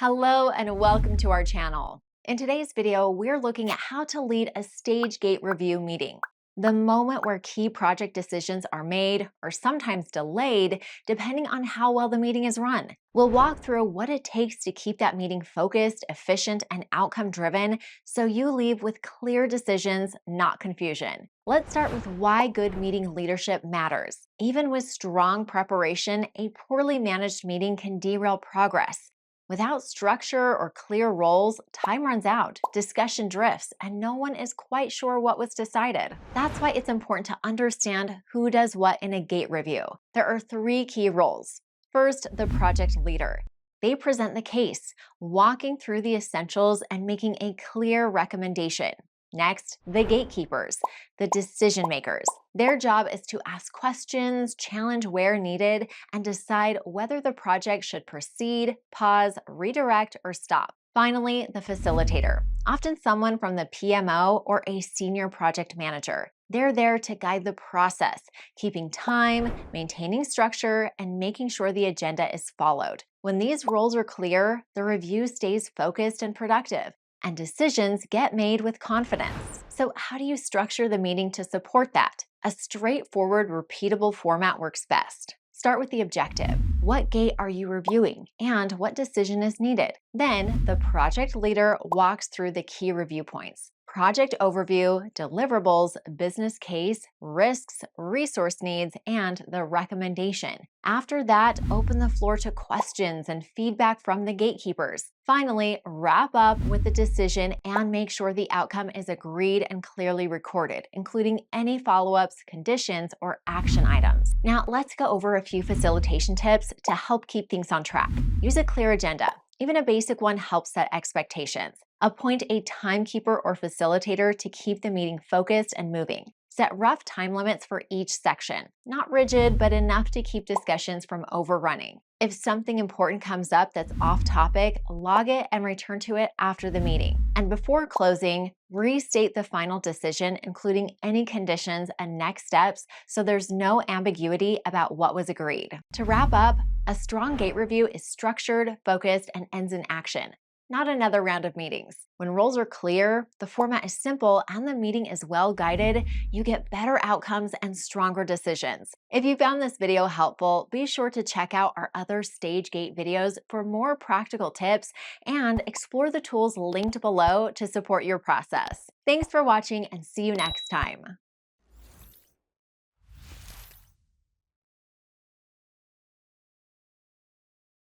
Hello and welcome to our channel. In today's video, we're looking at how to lead a stage gate review meeting, the moment where key project decisions are made or sometimes delayed depending on how well the meeting is run. We'll walk through what it takes to keep that meeting focused, efficient, and outcome driven so you leave with clear decisions, not confusion. Let's start with why good meeting leadership matters. Even with strong preparation, a poorly managed meeting can derail progress. Without structure or clear roles, time runs out, discussion drifts, and no one is quite sure what was decided. That's why it's important to understand who does what in a gate review. There are three key roles. First, the project leader. They present the case, walking through the essentials and making a clear recommendation. Next, the gatekeepers, the decision makers. Their job is to ask questions, challenge where needed, and decide whether the project should proceed, pause, redirect, or stop. Finally, the facilitator, often someone from the PMO or a senior project manager. They're there to guide the process, keeping time, maintaining structure, and making sure the agenda is followed. When these roles are clear, the review stays focused and productive, and decisions get made with confidence. So, how do you structure the meeting to support that? A straightforward, repeatable format works best. Start with the objective. What gate are you reviewing and what decision is needed? Then, the project leader walks through the key review points: project overview, deliverables, business case, risks, resource needs, and the recommendation. After that, open the floor to questions and feedback from the gatekeepers. Finally, wrap up with the decision and make sure the outcome is agreed and clearly recorded, including any follow-ups, conditions, or action items. Now, let's go over a few facilitation tips to help keep things on track. Use a clear agenda. Even a basic one helps set expectations. Appoint a timekeeper or facilitator to keep the meeting focused and moving. Set rough time limits for each section, not rigid, but enough to keep discussions from overrunning. If something important comes up that's off topic, log it and return to it after the meeting. And before closing, restate the final decision, including any conditions and next steps, so there's no ambiguity about what was agreed. To wrap up, a strong gate review is structured, focused, and ends in action, not another round of meetings. When roles are clear, the format is simple, and the meeting is well guided, you get better outcomes and stronger decisions. If you found this video helpful, be sure to check out our other stage gate videos for more practical tips and explore the tools linked below to support your process. Thanks for watching and see you next time.